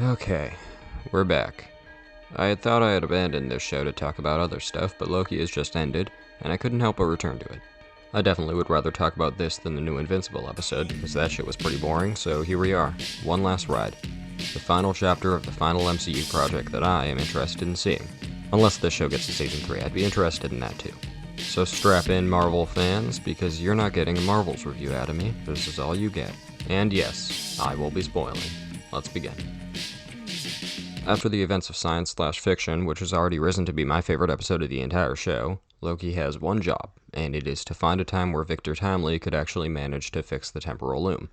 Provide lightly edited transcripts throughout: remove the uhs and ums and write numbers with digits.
Okay, we're back. I had thought I had abandoned this show to talk about other stuff, but Loki has just ended, and I couldn't help but return to it. I definitely would rather talk about this than the new Invincible episode, because that shit was pretty boring, so here we are, one last ride. The final chapter of the final MCU project that I am interested in seeing. Unless this show gets to season 3, I'd be interested in that too. So strap in, Marvel fans, because you're not getting a Marvels review out of me. This is all you get. And yes, I will be spoiling. Let's begin. After the events of science/fiction, which has already risen to be my favorite episode of the entire show, Loki has one job, and it is to find a time where Victor Timely could actually manage to fix the temporal loom.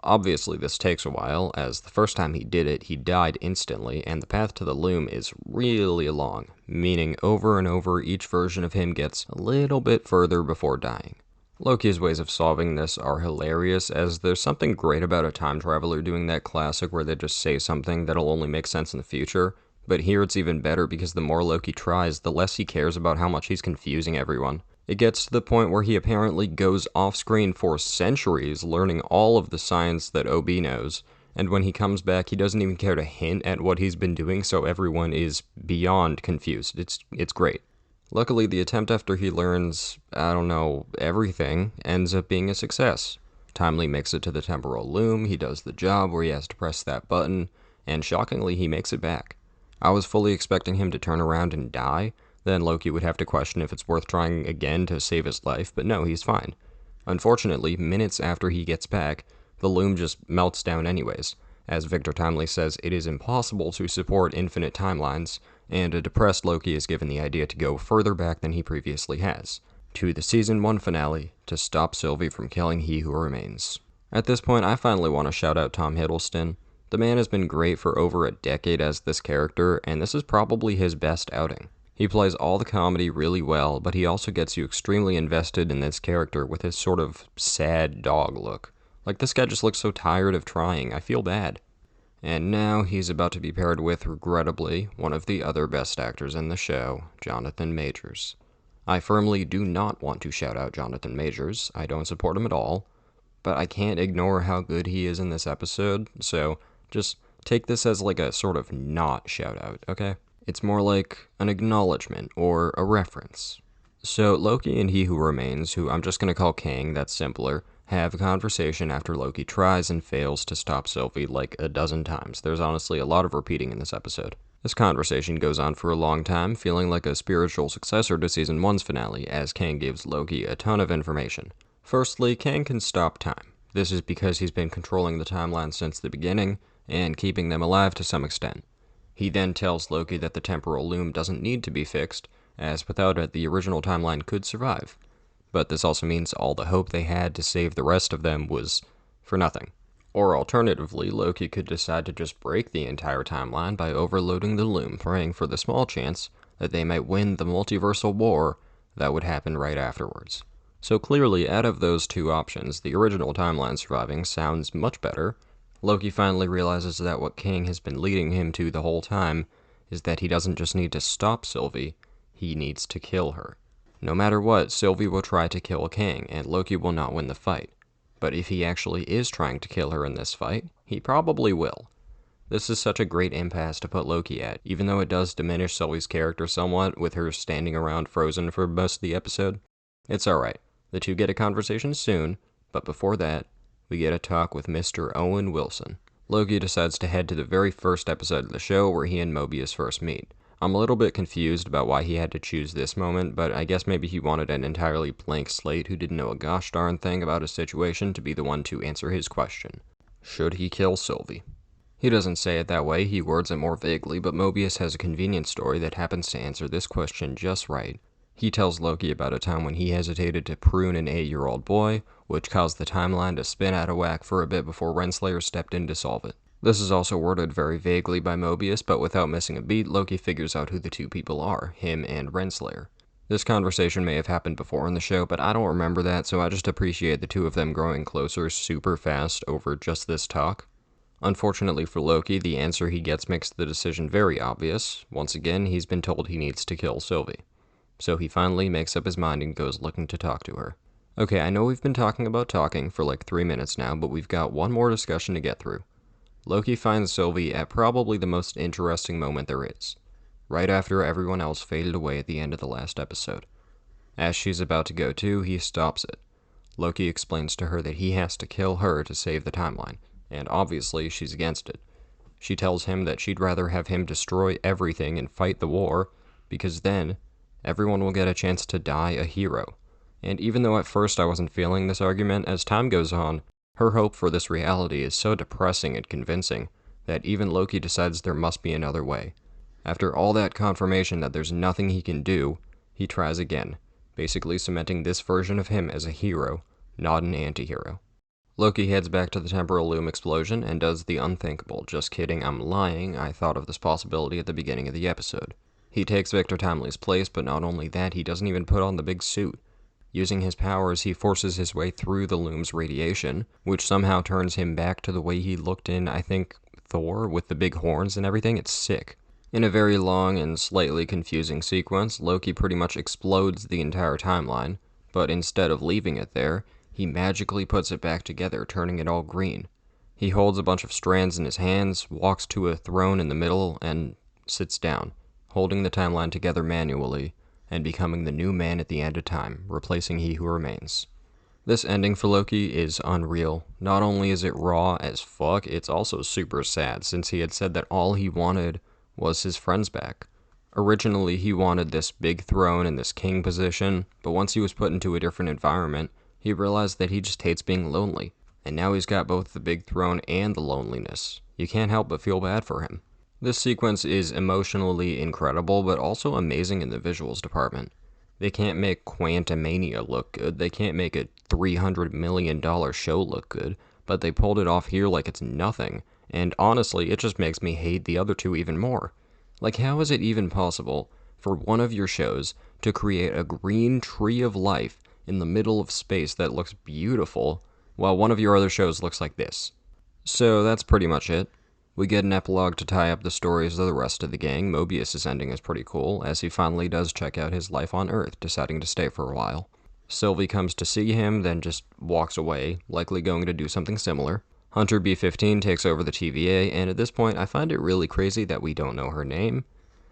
Obviously this takes a while, as the first time he did it, he died instantly, and the path to the loom is really long, meaning over and over each version of him gets a little bit further before dying. Loki's ways of solving this are hilarious, as there's something great about a time traveler doing that classic where they just say something that'll only make sense in the future, but here it's even better because the more Loki tries, the less he cares about how much he's confusing everyone. It gets to the point where he apparently goes off-screen for centuries learning all of the science that OB knows, and when he comes back he doesn't even care to hint at what he's been doing, so everyone is beyond confused. It's great. Luckily, the attempt after he learns, everything, ends up being a success. Timely makes it to the temporal loom, he does the job where he has to press that button, and shockingly he makes it back. I was fully expecting him to turn around and die, then Loki would have to question if it's worth trying again to save his life, but no, he's fine. Unfortunately, minutes after he gets back, the loom just melts down anyways. As Victor Timely says, it is impossible to support infinite timelines, and a depressed Loki is given the idea to go further back than he previously has, to the Season 1 finale, to stop Sylvie from killing He Who Remains. At this point, I finally want to shout out Tom Hiddleston. The man has been great for over a decade as this character, and this is probably his best outing. He plays all the comedy really well, but he also gets you extremely invested in this character with his sort of sad dog look. Like, this guy just looks so tired of trying, I feel bad. And now he's about to be paired with, regrettably, one of the other best actors in the show, Jonathan Majors. I firmly do not want to shout out Jonathan Majors, I don't support him at all, but I can't ignore how good he is in this episode, so just take this as like a sort of not shout out, okay? It's more like an acknowledgement or a reference. So Loki and He Who Remains, who I'm just going to call Kang, that's simpler, have a conversation after Loki tries and fails to stop Sylvie like a dozen times. There's honestly a lot of repeating in this episode. This conversation goes on for a long time, feeling like a spiritual successor to Season 1's finale, as Kang gives Loki a ton of information. Firstly, Kang can stop time. This is because he's been controlling the timeline since the beginning, and keeping them alive to some extent. He then tells Loki that the temporal loom doesn't need to be fixed, as without it the original timeline could survive. But this also means all the hope they had to save the rest of them was for nothing. Or alternatively, Loki could decide to just break the entire timeline by overloading the loom, praying for the small chance that they might win the multiversal war that would happen right afterwards. So clearly, out of those two options, the original timeline surviving sounds much better. Loki finally realizes that what Kang has been leading him to the whole time is that he doesn't just need to stop Sylvie, he needs to kill her. No matter what, Sylvie will try to kill Kang, and Loki will not win the fight. But if he actually is trying to kill her in this fight, he probably will. This is such a great impasse to put Loki at, even though it does diminish Sylvie's character somewhat, with her standing around frozen for most of the episode. It's alright. The two get a conversation soon, but before that, we get a talk with Mr. Owen Wilson. Loki decides to head to the very first episode of the show where he and Mobius first meet. I'm a little bit confused about why he had to choose this moment, but I guess maybe he wanted an entirely blank slate who didn't know a gosh darn thing about his situation to be the one to answer his question. Should he kill Sylvie? He doesn't say it that way, he words it more vaguely, but Mobius has a convenient story that happens to answer this question just right. He tells Loki about a time when he hesitated to prune an 8-year-old boy, which caused the timeline to spin out of whack for a bit before Renslayer stepped in to solve it. This is also worded very vaguely by Mobius, but without missing a beat, Loki figures out who the two people are, him and Renslayer. This conversation may have happened before in the show, but I don't remember that, so I just appreciate the two of them growing closer super fast over just this talk. Unfortunately for Loki, the answer he gets makes the decision very obvious. Once again, he's been told he needs to kill Sylvie. So he finally makes up his mind and goes looking to talk to her. Okay, I know we've been talking about talking for like 3 minutes now, but we've got one more discussion to get through. Loki finds Sylvie at probably the most interesting moment there is, right after everyone else faded away at the end of the last episode. As she's about to go too, he stops it. Loki explains to her that he has to kill her to save the timeline, and obviously she's against it. She tells him that she'd rather have him destroy everything and fight the war, because then everyone will get a chance to die a hero. And even though at first I wasn't feeling this argument, as time goes on, her hope for this reality is so depressing and convincing that even Loki decides there must be another way. After all that confirmation that there's nothing he can do, he tries again, basically cementing this version of him as a hero, not an anti-hero. Loki heads back to the temporal loom explosion and does the unthinkable. Just kidding, I'm lying, I thought of this possibility at the beginning of the episode. He takes Victor Timely's place, but not only that, he doesn't even put on the big suit. Using his powers, he forces his way through the loom's radiation, which somehow turns him back to the way he looked in, I think, Thor, with the big horns and everything. It's sick. In a very long and slightly confusing sequence, Loki pretty much explodes the entire timeline, but instead of leaving it there, he magically puts it back together, turning it all green. He holds a bunch of strands in his hands, walks to a throne in the middle, and sits down, holding the timeline together manually, and becoming the new man at the end of time, replacing He Who Remains. This ending for Loki is unreal. Not only is it raw as fuck, it's also super sad, since he had said that all he wanted was his friends back. Originally, he wanted this big throne and this king position, but once he was put into a different environment, he realized that he just hates being lonely, and now he's got both the big throne and the loneliness. You can't help but feel bad for him. This sequence is emotionally incredible, but also amazing in the visuals department. They can't make Quantumania look good, they can't make a $300 million show look good, but they pulled it off here like it's nothing, and honestly, it just makes me hate the other two even more. Like, how is it even possible for one of your shows to create a green tree of life in the middle of space that looks beautiful, while one of your other shows looks like this? So that's pretty much it. We get an epilogue to tie up the stories of the rest of the gang. Mobius' ending is pretty cool, as he finally does check out his life on Earth, deciding to stay for a while. Sylvie comes to see him, then just walks away, likely going to do something similar. Hunter B-15 takes over the TVA, and at this point I find it really crazy that we don't know her name.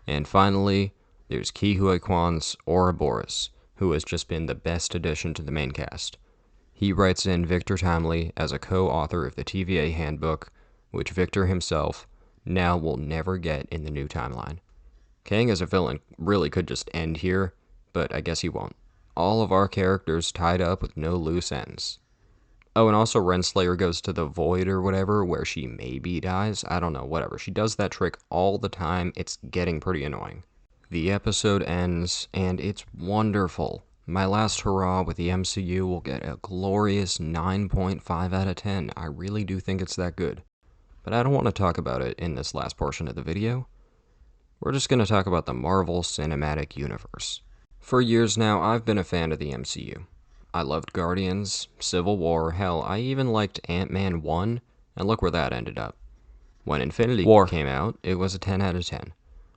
And finally, there's Ke Huy Quan's Ouroboros, who has just been the best addition to the main cast. He writes in Victor Timely as a co-author of the TVA handbook, which Victor himself now will never get in the new timeline. Kang as a villain really could just end here, but I guess he won't. All of our characters tied up with no loose ends. Oh, and also Renslayer goes to the Void or whatever, where she maybe dies. I don't know, whatever. She does that trick all the time. It's getting pretty annoying. The episode ends, and it's wonderful. My last hurrah with the MCU will get a glorious 9.5 out of 10. I really do think it's that good. But I don't want to talk about it in this last portion of the video. We're just going to talk about the Marvel Cinematic Universe. For years now, I've been a fan of the MCU. I loved Guardians, Civil War, hell, I even liked Ant-Man 1, and look where that ended up. When Infinity War came out, it was a 10 out of 10.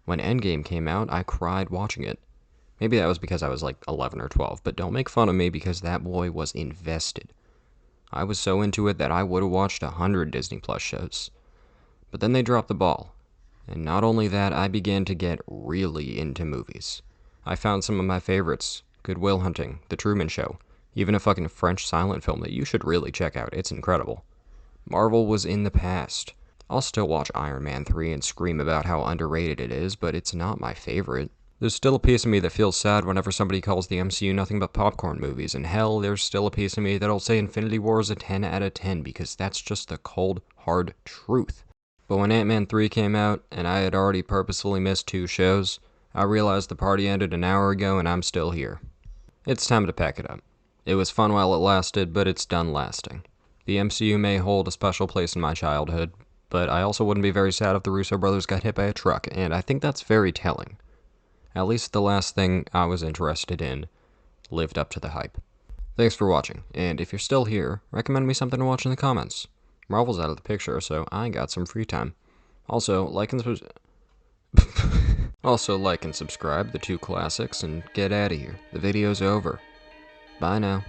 When Endgame came out, I cried watching it. Maybe that was because I was like 11 or 12, but don't make fun of me because that boy was invested. I was so into it that I would have watched 100 Disney Plus shows. But then they dropped the ball. And not only that, I began to get really into movies. I found some of my favorites: Good Will Hunting, The Truman Show, even a fucking French silent film that you should really check out. It's incredible. Marvel was in the past. I'll still watch Iron Man 3 and scream about how underrated it is, but it's not my favorite. There's still a piece of me that feels sad whenever somebody calls the MCU nothing but popcorn movies, and hell, there's still a piece of me that'll say Infinity War is a 10 out of 10 because that's just the cold, hard truth. But when Ant-Man 3 came out, and I had already purposefully missed 2 shows, I realized the party ended an hour ago and I'm still here. It's time to pack it up. It was fun while it lasted, but it's done lasting. The MCU may hold a special place in my childhood, but I also wouldn't be very sad if the Russo brothers got hit by a truck, and I think that's very telling. At least the last thing I was interested in lived up to the hype. Thanks for watching, and if you're still here, recommend me something to watch in the comments. Marvel's out of the picture, so I got some free time. Also, like and subscribe, the 2 classics, and get out of here. The video's over. Bye now.